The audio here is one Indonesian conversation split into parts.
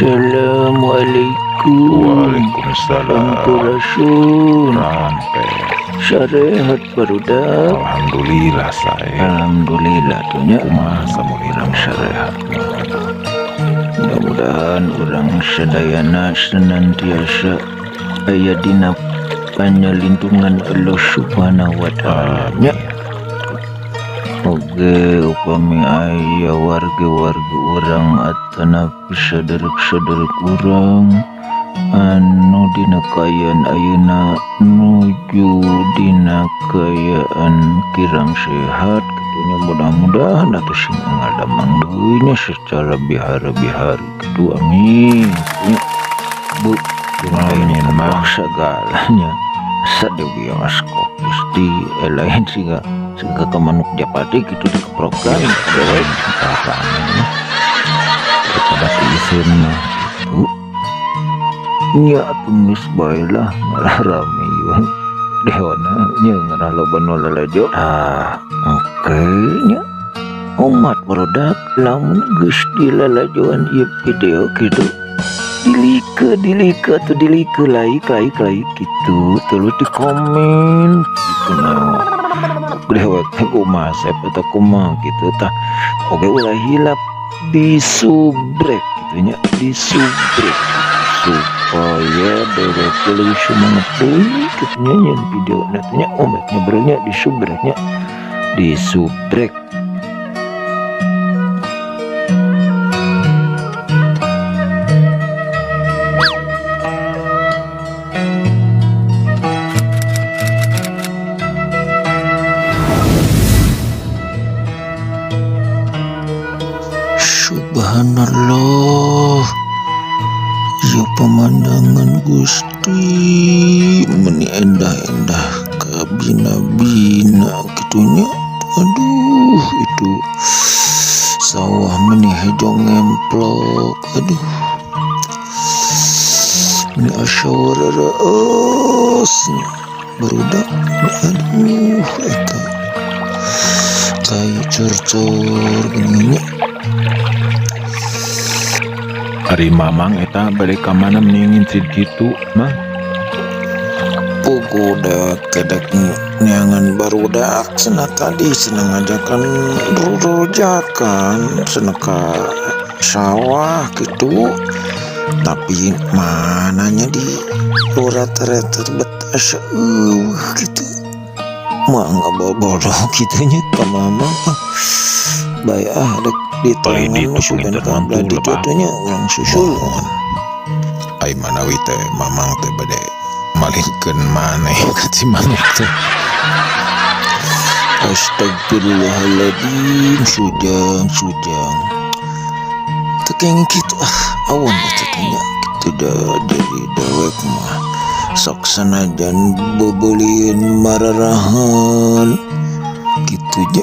Assalamualaikum. Waalaikumsalam. Sampurasun. Sampai. Syariat barudak. Alhamdulillah saya. Alhamdulillah tuhnya. Masa mulirang syariat. Mudah-mudahan orang sadayana senantiasa aya dina panyalindungan Allah Subhanahu wa Ta'ala. Oke, upami aya warga-warga orang atanapi saderek-saderek orang anu dina kayaan ayeuna nuju dina kayaan kirang sehat kitunya, mudah-mudahan atuh sing ngadamang deunya secara bihara-bihara kitu, amin. Bu, amin mah segalanya sade bioskop Gusti lain siga kemanuk japati gitu dikeprokan dewe tahanan pada isin mah itu nya tumis baelah ngarah rame yun dewana nya ngarah loban lalajo. Oke nya umat barudak lamun geus dilalajoan ieu video gitu dilike atau dilike like gitu terus di komen gitu nah lewat kumaha atau kumaha gitu tah oke ulah hilap disubrek gitunya, disubrek supaya dewek lebih semangat deui gitunya nyen video nantinya ometnya berenya disubreknya disubrek. Subhanallah, ya pemandangan Gusti meni endah-endah kabina-bina gitunya. Aduh, itu sawah meni hijau ngemplok. Aduh, ini asyawara osnya barudak. Aduh, eta kayak cor-cor gini. Hari mamang eta balik ka mana meningin gitu mah pugudak kedek nyangan barudak senang tadi senang ngajakan rujakan senang ke sawah gitu, tapi mananya di urat-urat betas gitu mah nggak bodoh gitunya ke mama baik dek di tangan sudah kabel di jodohnya orang susul ai manawi teh mamang teh bade malihkeun maneh ka si mamang teh. Astagfirullahaladzim, sujang tekeng gitu awan eta tanya gitu dari dewek mah sok sanajan bebelin mararahan gitu aja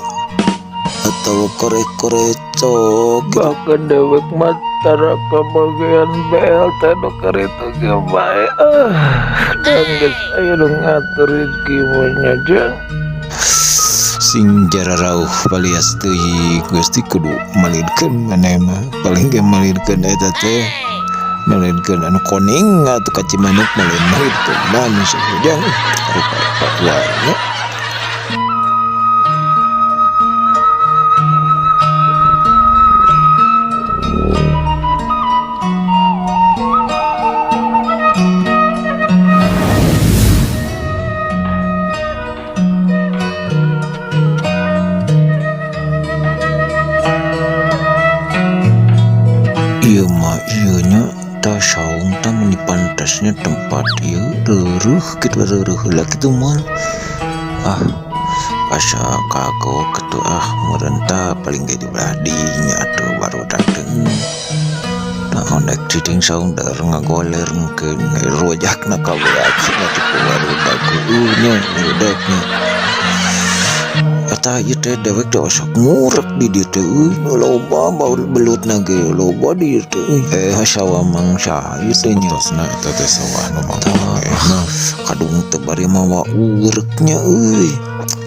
atau korek-korek cok bahkan dewek matara ke bagian BLT dokter itu gak baik dan guys ayo dong ngatur gimana jang sing jara rauh palias teuy Gusti kudu malidkeun maneh mah paling ge malidkeun eta teh malidkeun anu koning atuh ka Cimanuk malidkeun dan sujang rupa wae. Iya mah iyanya ta saung ta meni pantasnya tempat ieu reureuk kitu reureuk heula kitu moal asa kagok kitu meureun ta paling ge di belah dinya atuh barudak teh naon dek cicing saung da ngagolerkeun rojakna ka beakna kitu barudak nya barudaknya eta ieu teh dewek teh osok ngurek di dieu teh nu loba baul belutna ge loba di dieu teh sawah mangsa ieu teh nyosna eta teh sawah nu mangsa kadung teu bari mawa ureknya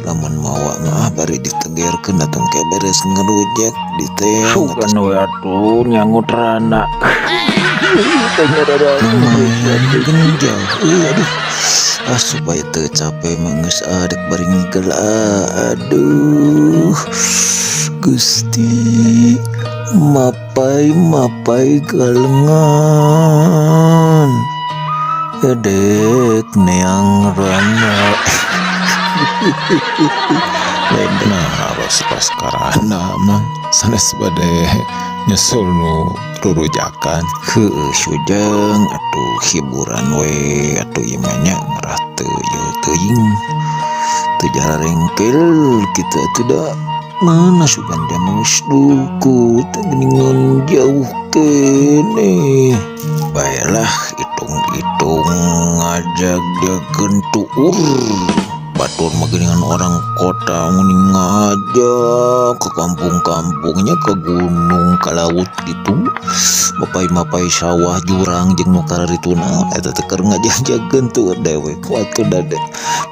lamun mawa mah bari ditegerkeun datang ke beres ngerujak di teh sugan we atuh nyangut rana lumayan genjang. Aduh, supaya tercapai menges adek baring gela. Aduh, Gusti, mapai galengan. Edek neang rana. Nah harus pas karana mah sanes bade nyusul nu rurujakan. Sujang atuh hiburan we atuh imanya ngerah teu ieu teuing teu jararengkel kita atuh da mana Suganda geus duku teu geuningan jauh kene. Baiklah hitung-hitung ngajak dia gentuur batur dengan orang kota mending ngajak ke kampung-kampungnya, ke gunung, ke laut gitu, mapai sawah jurang jeung nu kararituna eta teh keur ngajak-jakeun tuh dewek waktu dade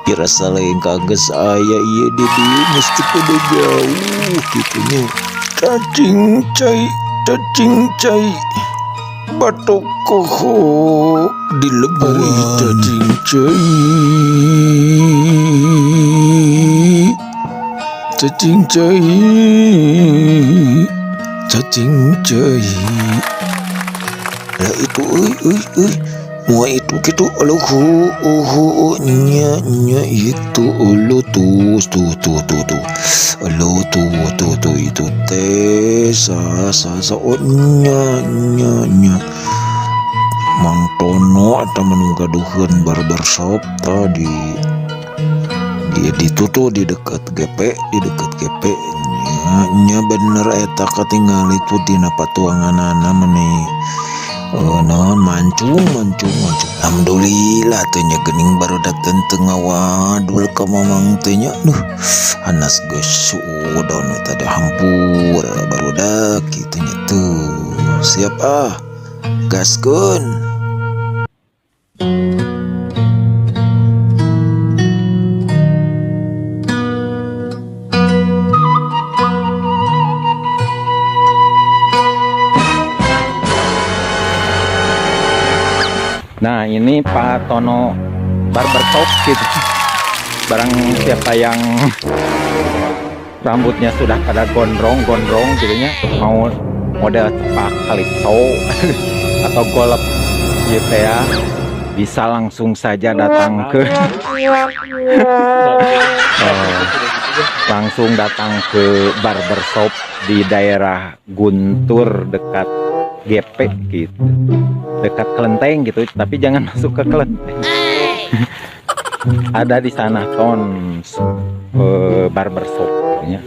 pirasa lain kages aya ieu di dieu mesti kudu jauh kitunya. Cacing cai batok koho dilebari cacing cai lah itu mua itu gitu aluhu nya itu ulu tuh ulu tuh itu teh sa nya Mang Tono atau menunggaduhan barbershop tadi dia ditutup di dekat GP nya bener eta katinggal itu dina patuanganana meuni naon mancung alhamdulillah teh nya geuning barudak teu ngawadul ka mamang teh nya hanas geus suudon eta da hampur barudak kitu nya tuh siap gaskeun. Nah ini Pak Tono barbershop gitu. Barang siapa yang rambutnya sudah pada gondrong gitu nya, mau model cepak calypso atau golep gitu ya, bisa langsung saja datang ke langsung datang ke barbershop di daerah Guntur dekat GP gitu, dekat Kelenteng gitu, tapi jangan masuk ke Kelenteng. Ada di sana Tons barbershop ya.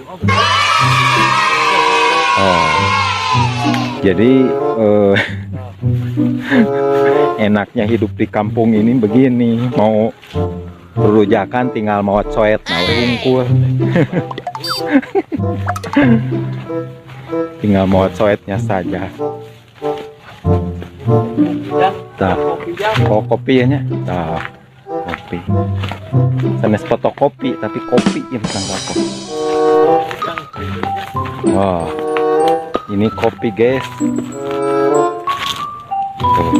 Jadi enaknya hidup di kampung ini begini, mau rujakan tinggal mau coet hungkul. Tinggal mau coetnya saja. Nah, kopi ya, nah, kopi. Sanes fotokopi, tapi kopi yang bukan rokok. Wah, ini kopi guys. Tuh.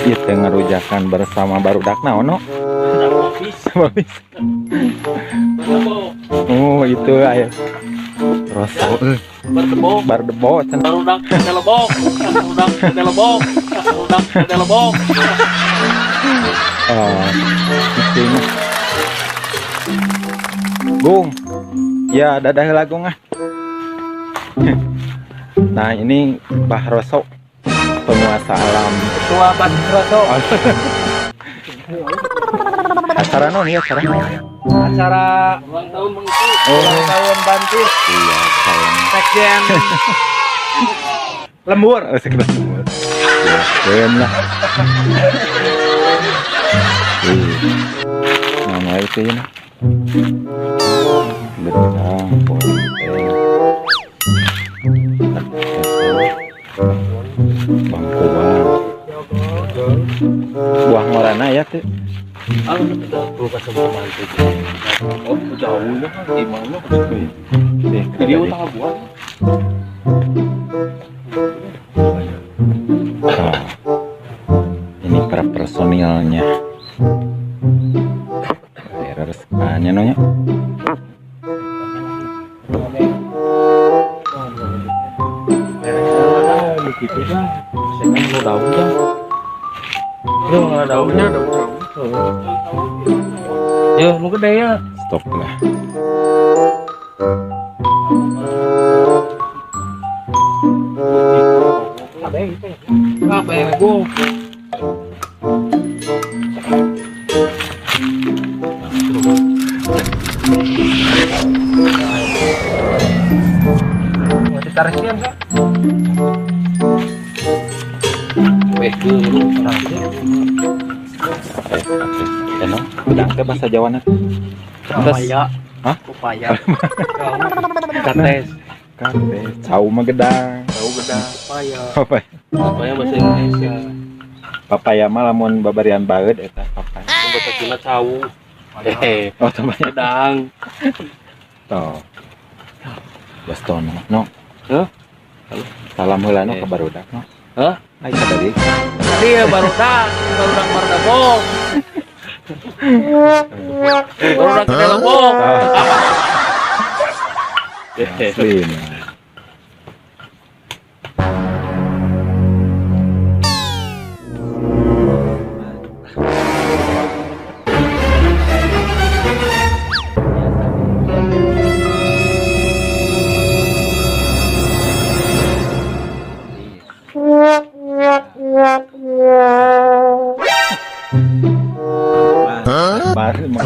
Kita ngarujakan bersama barudak naono. Oh itu ayo rasa bardebo barudak telebok ini Gung ya dadah lagung Nah ini Mbah Roso, penguasa alam, ketua Mbah Roso. Acara non ya, acara ulang tahun mengisi ulang tahun Bantis. Iya, tahun sekjen lembur. Sekjen lembur. Ya, keren lah. Mana itu ya? Betang, bangkuan. Buah ngorana ya tuh. Ah, kita buka sama mantu. Oh, jauhnya kan gimana begitu ya? Jadi utang buat. Oh, ini para personilnya. Harus banyak nonya. Begitu kan. Saya kan mau daun kan. Ya, nggak ada daunnya, daun. Ya, mau gede ya. Stop lah. Apa yang gue? Masih tarisian kan? Weh, dulu Eno, udang teh bahasa Jawa nanti. upaya. Hah? Upaya. Kates. Kate, cau mah gedang. Tahu beda. Upaya. Apa? Upaya bahasa Indonesia. Papaya mah lamun babarian baeud eta papaya. Bahasa Cina tahu. Oh, tambah Gedang. toh. Baston no. Hah? Salam heula no ka barudak no. Hah? Ai tadi. Tadi ya barudak bong. Barudak dalam bong. Asli. Nah. Baru mah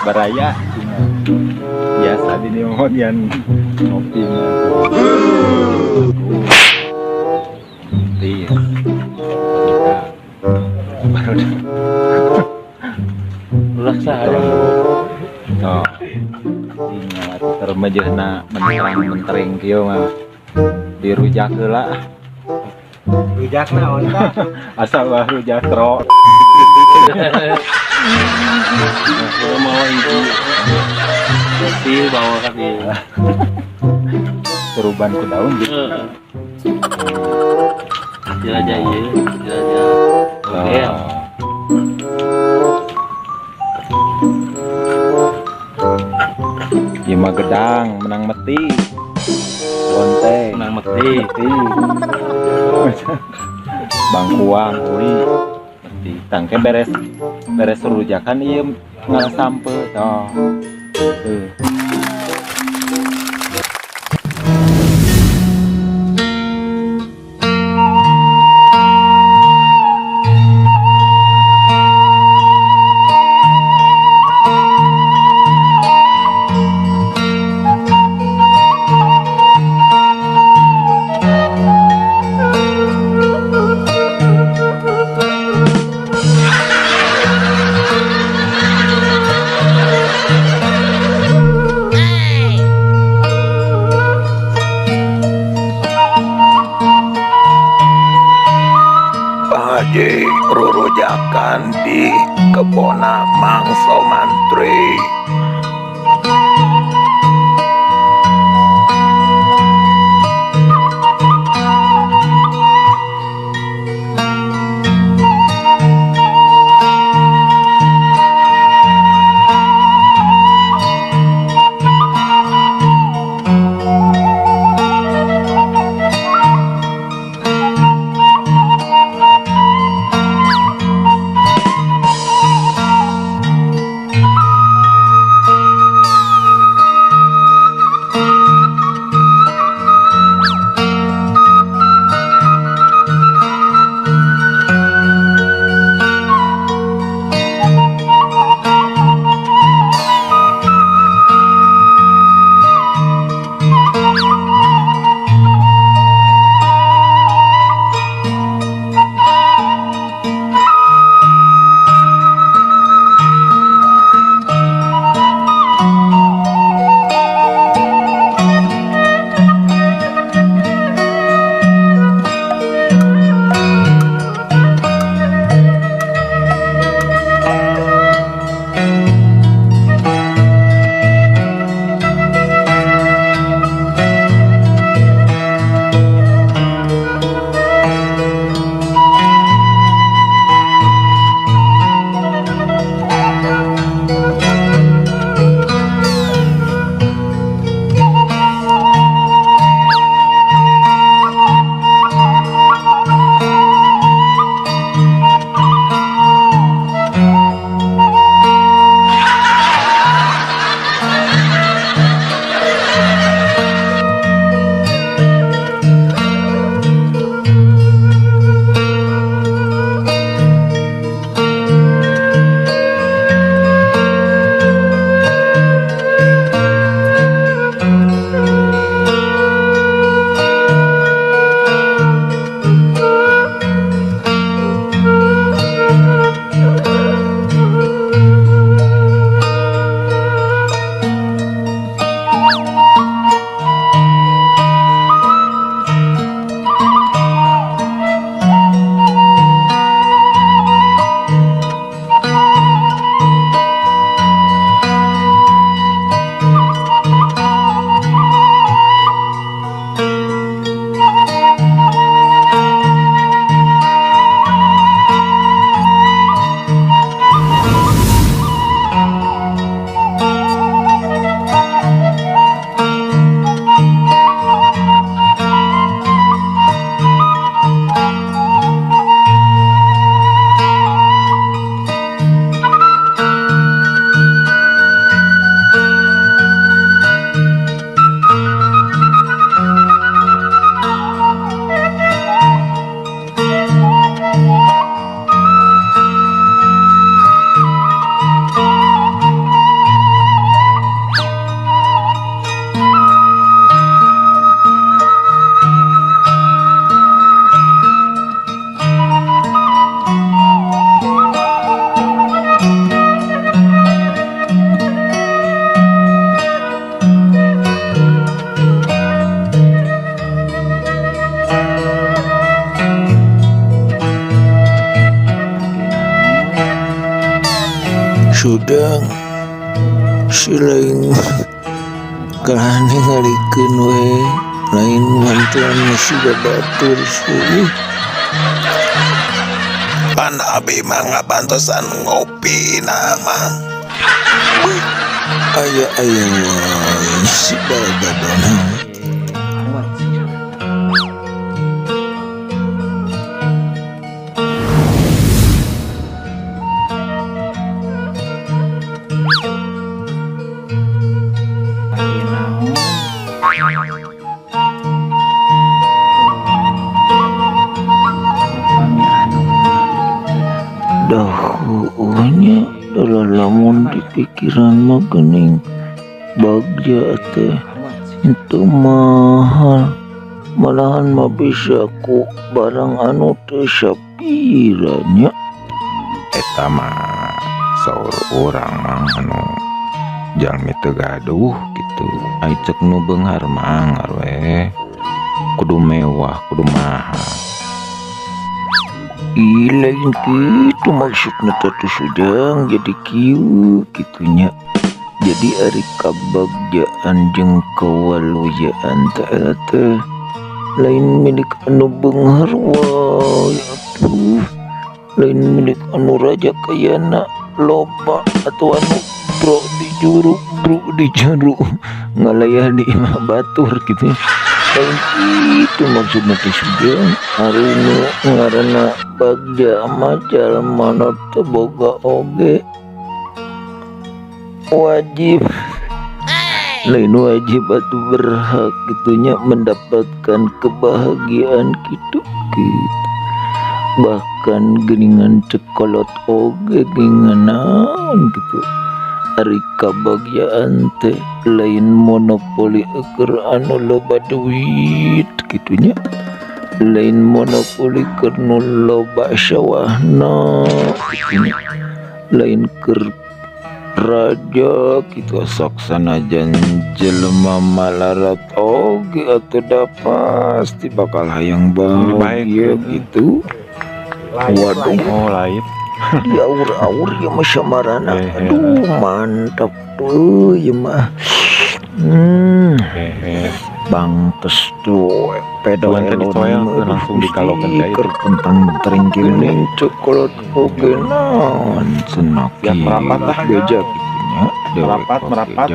baraya biasa di yang ngopi mah iya baru Ulah saya. oh ingat termejehna mentereng kieu mah dirujak heula Rujakna onta. asal bah rujak tro Kita mau itu. Pasti bawa kan dia. suruban ku daun gitu Jelajah iya, jelajah. Oke. Ieu mah gedang menang meti bonteng Menang meti. meti bangkuang ui meti tangke beres rujakan ieu ngalah sampe toh tuh. Haji rurujakan di kebona mangso mantri. sudang silain kalane ngalikeun we lain mantuan masih batur seuih. Pan abi mah bantosan ngopi nama. Aya wae si bagadona. Dahunya lamun di pikiran mah geuning bagja teh itu mahal, malahan mah bisa ku barang anu teu sapiranya. Eta mah saur urang mang anu jalmi teu gaduh gitu. Ai cek nu beunghar mah we kudu mewah, kudu mahal. Lain gitu maksudnya tatu sudang jadi kieu gitunya. Jadi ari kabagjaan jeung kawaluyaan teh lain milik anu beunghar wae atuh. Lain milik anu raja kayana loba atau anu bro di juru ngalayah di imah batur gitu. Lain itu maksudnya teh sudang. Hari nu ngaranna bagja mah jalma teu boga oge wajib, lain wajib atuh berhak gitunya mendapatkan kebahagiaan gitu. Bahkan geuningan cekolot oge geuningan naon gitu. Ari kabagyaan teh lain monopoli keur anu loba duit gitunya. Lain monopoli keur nu loba sawahna gitunya. Lain keur raja gitu sok sanajan jelema malarat oge atuh da pasti bakal hayang bahagia gitu. Waduh, Oh lain. di aur-aur ya mah samarana. Aduh mantap tuh ya mah. Bangtes tuh pedal Bukan tadi toel, langsung dikalokan kayak itu. Kerpentang-bentering gini coklat oge naon cenak Ya, merapat lah. beja gitunya Merapat.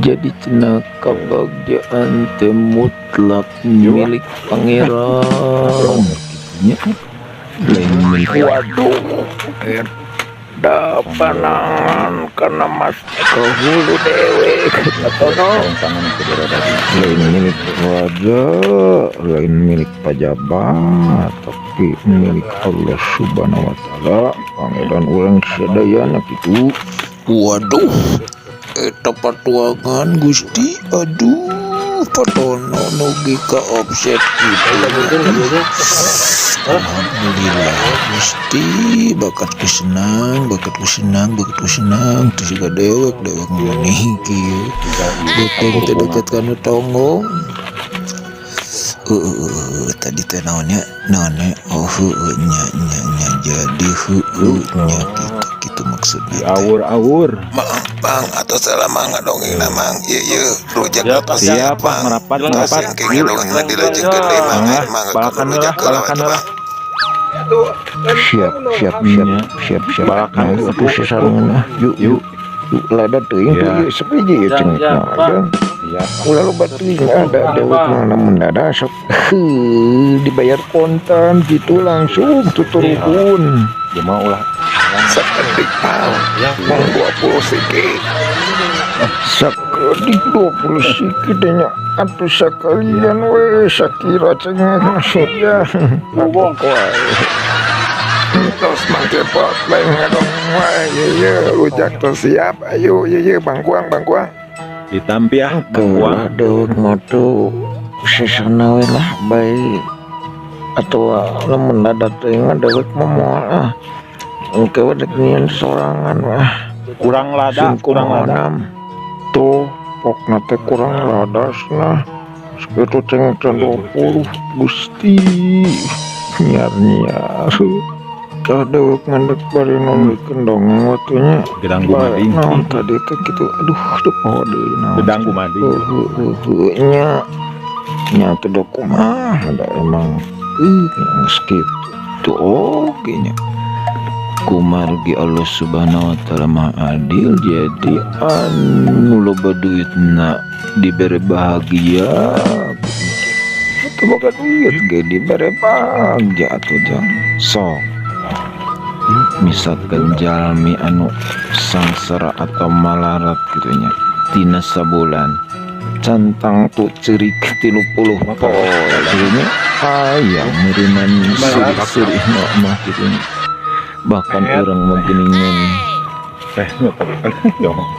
jadi cenah kabagjaan teh mutlak milik pangeran gitunya. Lain milik waduh dapanangan karena mas kahulu dewe katono. Lain milik raja, lain milik pejabat, tapi milik Allah Subhanahu wa taala, pangeran urang sadayana kitu. Waduh, eta patuangan Gusti. Aduh, patono nugi ka offset kita. Alhamdulillah Gusti, bakatku senang terus juga dewek menih kieu. Beteng teh deket kana tonggo. Tadi teh naonnya nya jadi nya gitu maksudnya. Awur. Bang atau selama ngadongeng namang ieu rujak Siap, atas siap, Bang. merapat. Yang kayak ngadongeng dilajengkeun deui Mang. Mang Balakan lah. Siap. Balakan itu sesarungna. Yuk. Lada teuing Ya. sepiji ya cenah. Iya. Ulah lo batin ada dewek mana mendadak sok dibayar kontan gitu langsung tuturun. Ya mau lah. Sakedik mang 20 siki. Sakedik 20 siki denya atuh sakalian we sakira cenah maksudnya. Ngomong wae. Terus mangke pot lain ngadong wae ye rujak teh siap ayo ye Bang Kuang. Ditampiah Kuang dewek moto sesana we lah baik atau lamun ada teuing dewek moal engke we dek nyian sorangan wah kurang lada. tuh pokna teh kurang ladasna segitu ceng 20 Gusti nyiar tah dewek ngendek bari nulikeun dongeng watunya. Gedang gumading. Naon tadi teh kitu. Aduh, oh deui naon. Gedang gumading. Nya nya teh da kumaha da emang geus kitu. Tuh oge nya. Kumargi Allah Subhanahu wa taala Maha Adil, jadi anu loba duitna dibere bahagia. Teu boga duit ge dibere bahagia atuh jang. Sok misalkan jalmi anu sangsara atau malarat gitu nya tina sabulan cantang tuh cerik 30 poe gitu nya aya meureunnan seri mah gitu nya. Bahkan orang mah geuningan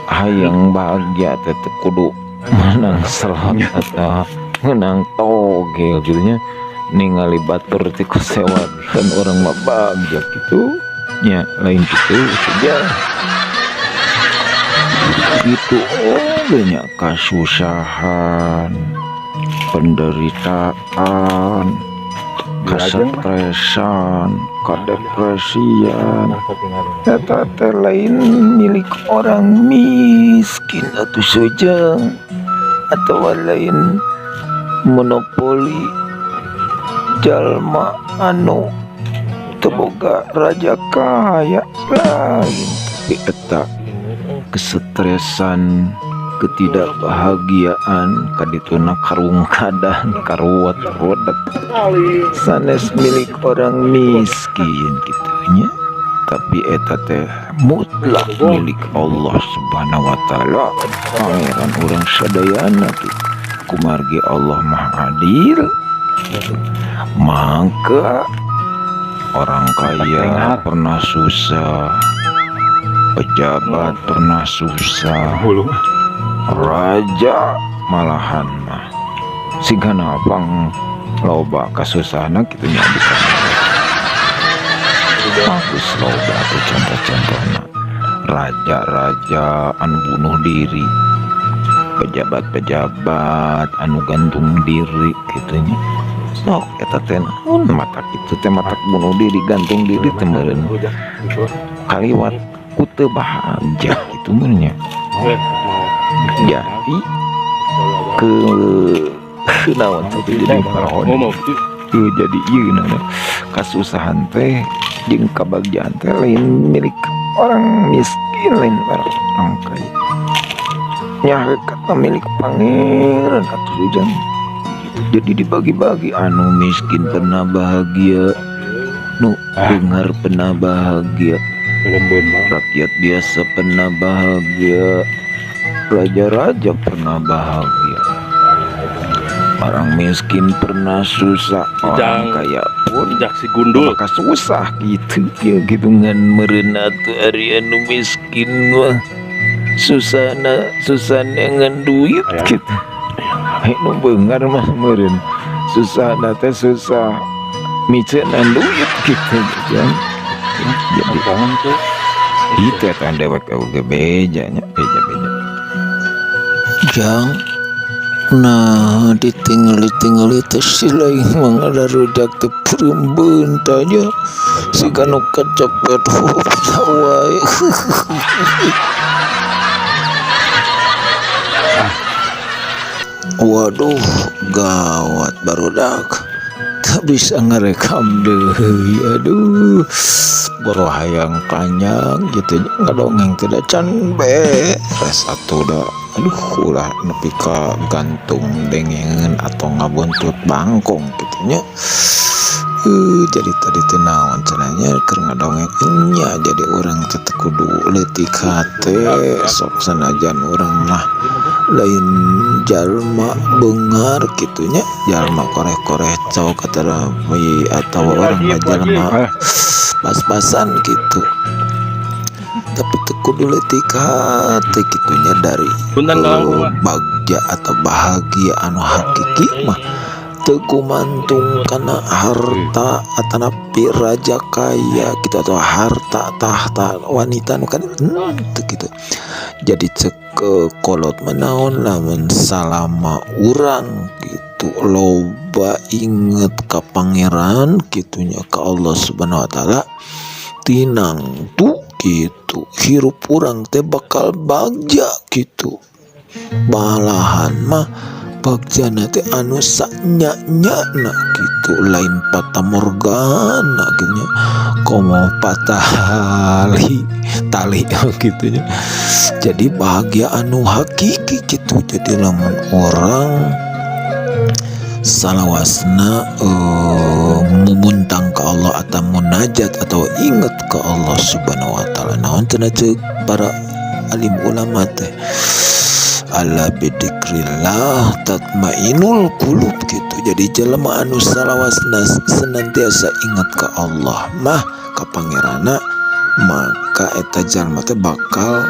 hayang bahagia teh teu kudu menang slot atau menang togel gitu nya, ningali batur ti sewa kan orang mah bahagia gitu nya, lain gitu saja gitu. Banyak kasusahan, penderitaan, kesetresan, kedepresian, eta teh lain milik orang miskin atuh sojang, atau lain monopoli jalma anu teu boga raja kaya lain. Tapi eta kesetresan, ketidakbahagiaan kadituna karungkadan karuat rodak sanes milik orang miskin gitunya. Tapi eta teh mutlak milik Allah Subhanahu wa taala, pangeran urang sadayana gitu. Kumargi Allah Maha Adil, maka orang kaya pernah susah, pejabat pernah susah, raja malahan mah sigana pang loba kasusahna kitu nya bisa. Bagus loba tuh contoh-contohna. Raja-raja anu bunuh diri, pejabat-pejabat anu gantung diri gitu nya. Sok eta teh naon matak kitu teh, matak bunuh diri gantung diri teh meureun kaliwat ku teu bahagia kitu meureun nya. Jadi ke naon tuh jadi paraon jadi ieu naon kasusahan teh jeung kabahagiaan teh lain milik orang miskin, lain orang kaya nya kata milik pangeran atuh ujang. Jadi dibagi-bagi, anu miskin pernah bahagia, nu dengar pernah bahagia, rakyat biasa pernah bahagia, raja-raja pernah bahagia, orang miskin pernah susah, orang kaya pun si gundul maka susah gitu ya gitu ngan meureun atuh ari anu miskin mah susahna ngan duit gitu. Nu beungar mah meureun susahna teh susah miceunna duit gitu ya. Jadi itu kan dewek oge beja nya, beja Jang, nah ditinggali teh si lain mangada rudak teh perembeun tanya si kanu kecepet wae. Waduh, gawat barudak. Tak bisa ngerekam deh. Aduh, baru hayang panjang gitu ngadongeng tidak can beres atuh dah. Aduh, ulah nepi ka gantung dengengan atau ngabuntut bangkong gitu nya. Jadi tadi teh naon cenanya keur ngadongeng nya, jadi orang teh kudu leutik hate sok sanajan urang mah lain jalma beungar kitunya, jalma koreh-koreh cowok katara atau orang mah jalma pas-pasan gitu. Tapi teu kudu leutik hate kitunya dari bagja atau bahagia anu hakiki mah teu kumantung kana harta atanapi raja kaya gitu atau harta tahta wanita nu kan teu gitu. Jadi cek kolot menaon lamun salama urang gitu loba inget ka pangeran kitunya, ka Allah Subhanahu wa taala, tinang tuh gitu hirup urang teh bakal bagja gitu malahan mah bagjana teh anu saknya-nyana gitu lain patah morgana gitunya komo patah tali gitunya jadi bahagia anu hakiki gitu jadi lamun orang salawasna memuntang ke Allah atau munajat atau ingat ke Allah subhanahu wa ta'ala naon cenah ceuk para alim ulama teh ala bidzikrillah tatmainul qulub gitu jadi jelema anu salawasna senantiasa ingat ke Allah mah ka pangerana maka eta jalma teh bakal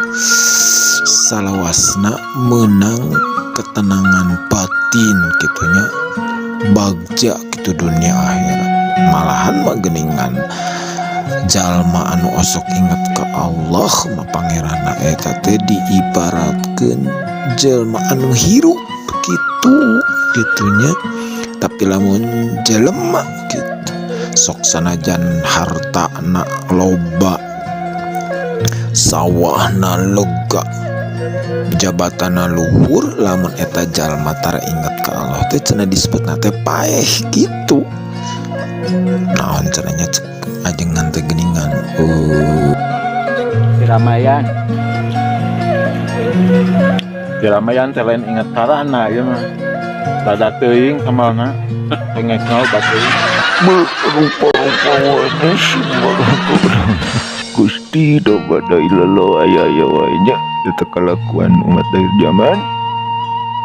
salawasna menang ketenangan batin gitunya bagja gitu dunia akhirat malahan mah geuningan jalma anu osok inget ke Allah mah pangerana eta teh diibaratkeun jelma anu hirup gitu gitunya tapi lamun jelema gitu sok sanajan hartana loba sawahna lega jabatana luhur lamun eta jalma tara inget ke Allah teh cenah disebutna teh paeh gitu naon cenahnya ajengan teh geuningan Ramayan selain ingat karana ya mah rada teuing kamalna pengek ngau bateuing rupa-rupa sih Gusti do badai lelo aya wae nya eta kalakuan umat dari zaman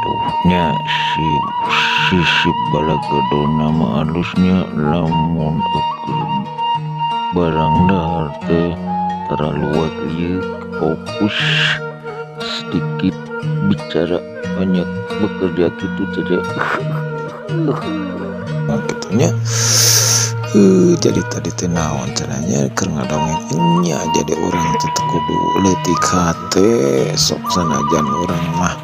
tuhnya si balagadona mah alusnya lamun ukur barang dahar teh terlalu ieu fokus sedikit bicara banyak bekerja gitu saja gitunya jadi tadi teh naon cenanya keur ngadongengnya jadi orang teh kudu leutik hate sok sanajan urang mah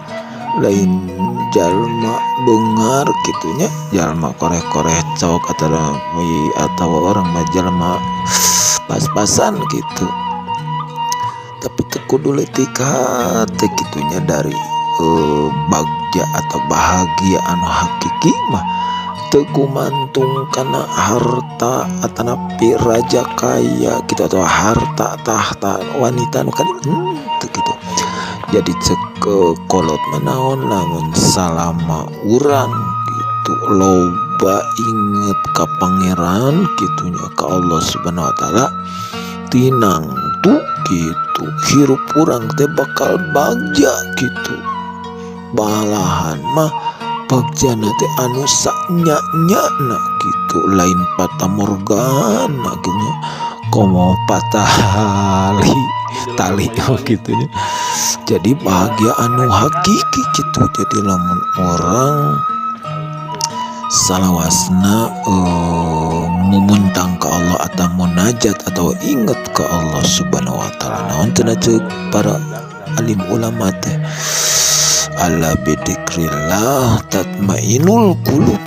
lain jalma beungar gitunya jalma koreh-koreh cok atau orang mah jalma pas-pasan gitu tapi teu kudu leutik hate gitunya dari bagja atau bahagia anu hakiki mah teu gumantung kana harta atau napi raja kaya gitu atau harta tahta wanita nu kan teu gitu jadi cek kolot menaon lamun salama urang gitu loba inget ka pangeran gitunya ka Allah subhanahu wa ta'ala tinang tuh gitu hirup urang teh bakal bagja gitu balahan mah bagjana teh anu saknya-nyana gitu lain patah morgana gitu komo patah tali gitunya jadi bahagia anu hakiki gitu jadi lamun orang salawasna memuntang ke Allah atau munajat atau ingat ke Allah subhanahu wa ta'ala naon cenah ceuk para alim ulama teh ala bidzikrillah tatmainul qulub